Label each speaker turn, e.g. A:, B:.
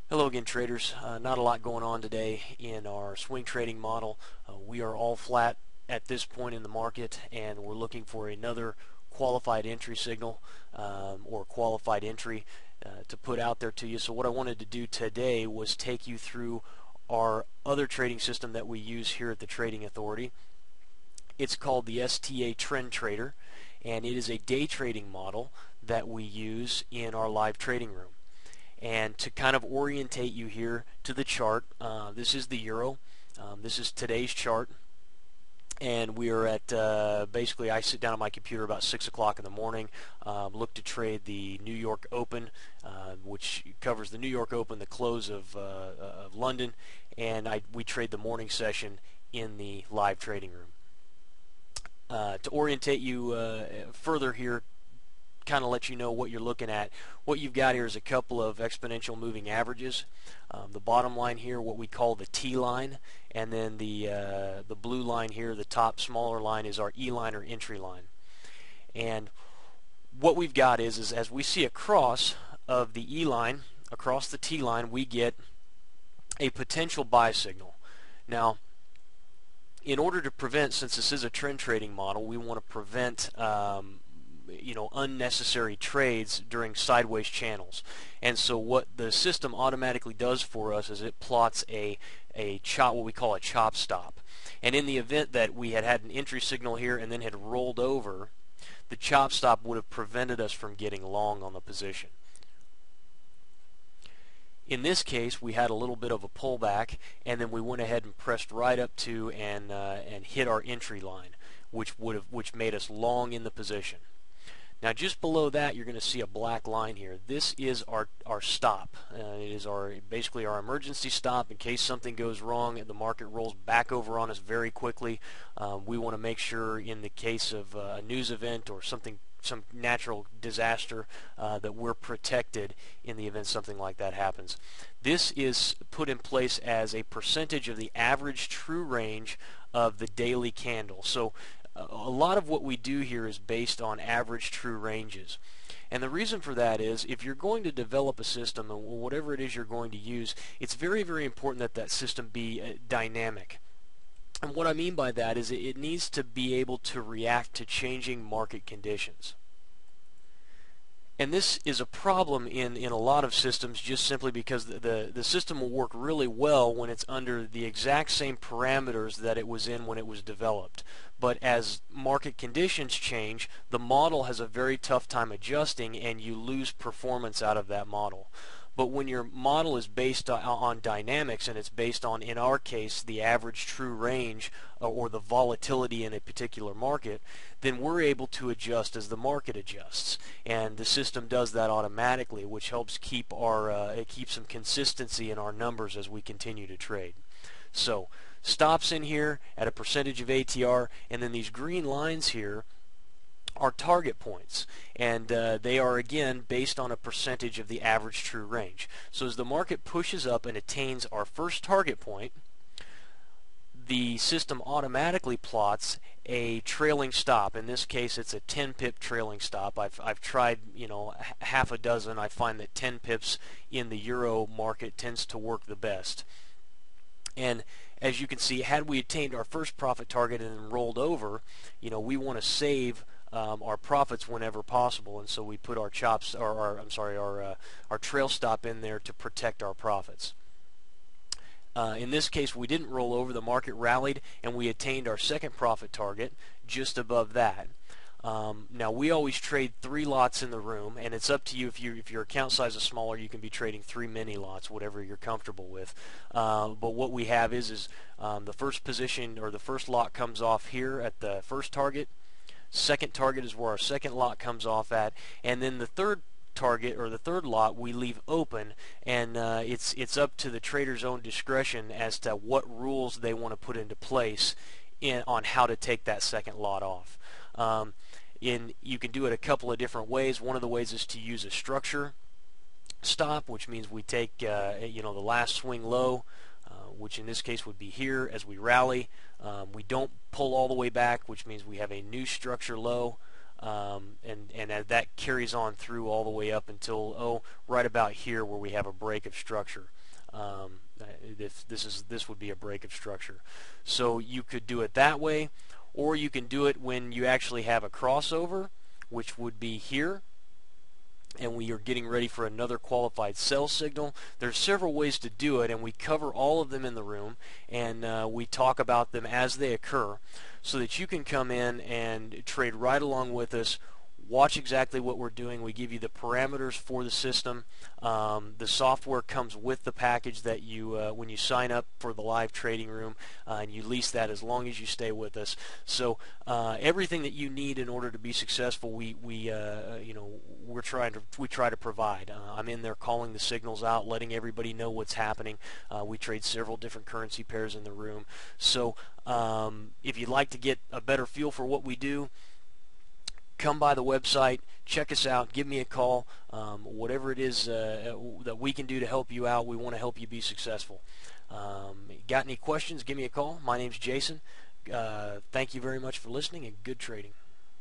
A: Hello again, traders. Not a lot going on today in our swing trading model. We are all flat at this point in the market, and we're looking for another qualified entry signal or qualified entry to put out there to you. So what I wanted to do today was take you through our other trading system that we use here at the Trading Authority. It's called the STA Trend Trader, and it is a day trading model that we use in our live trading room. And to kind of orientate you here to the chart, this is the euro. This is today's chart, and we are at basically I sit down on my computer about 6 o'clock in the morning, look to trade the New York Open, which covers the New York Open, the close of London, and we trade the morning session in the live trading room. To orientate you further here, kind of let you know what you're looking at. What you've got here is a couple of exponential moving averages. The bottom line here, what we call the T line, and then the blue line here, the top smaller line, is our E line or entry line. And what we've got is as we see across of the E line, across the T line, we get a potential buy signal. Now, in order to prevent, since this is a trend trading model, we want to prevent unnecessary trades during sideways channels. And so what the system automatically does for us is it plots a chop, what we call a chop stop. And in the event that we had an entry signal here and then had rolled over, the chop stop would have prevented us from getting long on the position. In this case, we had a little bit of a pullback, and then we went ahead and pressed right up to and hit our entry line, which made us long in the position. Now, just below that, you're going to see a black line here. This is our stop. It is basically our emergency stop in case something goes wrong and the market rolls back over on us very quickly. We want to make sure, in the case of a news event or some natural disaster, that we're protected in the event something like that happens. This is put in place as a percentage of the average true range of the daily candle. So a lot of what we do here is based on average true ranges. And the reason for that is, if you're going to develop a system, and whatever it is you're going to use, it's very, very important that that system be dynamic. And what I mean by that is it needs to be able to react to changing market conditions. And this is a problem in a lot of systems, just simply because the system will work really well when it's under the exact same parameters that it was in when it was developed. But as market conditions change, the model has a very tough time adjusting, and you lose performance out of that model. But when your model is based on dynamics, and it's based on, in our case, the average true range or the volatility in a particular market, then we're able to adjust as the market adjusts. And the system does that automatically, which helps keep some consistency in our numbers as we continue to trade. So stops in here at a percentage of ATR, and then these green lines here are target points, and they are again based on a percentage of the average true range. So as the market pushes up and attains our first target point, the system automatically plots a trailing stop. In this case, it's a 10 pip trailing stop. I've tried half a dozen. I find that 10 pips in the euro market tends to work the best. And as you can see, had we attained our first profit target and then rolled over, we want to save our profits whenever possible, and so we put our our trail stop in there to protect our profits. In this case, we didn't roll over. The market rallied, and we attained our second profit target just above that. Now, we always trade 3 lots in the room, and it's up to you. If your account size is smaller, you can be trading 3 mini lots, whatever you're comfortable with. But what we have is the first position, or the first lot, comes off here at the first target. Second target is where our second lot comes off at, and then the third target, or the third lot, we leave open, and it's up to the trader's own discretion as to what rules they want to put into place on how to take that second lot off. You can do it a couple of different ways. One of the ways is to use a structure stop, which means we take the last swing low, which in this case would be here as we rally. We don't pull all the way back, which means we have a new structure low. and that carries on through all the way up until right about here where we have a break of structure. This would be a break of structure. So you could do it that way, or you can do it when you actually have a crossover, which would be here, and we are getting ready for another qualified cell signal. There's several ways to do it, and we cover all of them in the room, and we talk about them as they occur so that you can come in and trade right along with us. Watch exactly what we're doing. We give you the parameters for the system. The software comes with the package that you, when you sign up for the live trading room, and you lease that as long as you stay with us. So everything that you need in order to be successful, we try to provide. I'm in there calling the signals out, letting everybody know what's happening. We trade several different currency pairs in the room. So if you'd like to get a better feel for what we do, come by the website, check us out, give me a call. Whatever it is that we can do to help you out, we want to help you be successful. Got any questions, give me a call. My name's Jason. Thank you very much for listening, and good trading.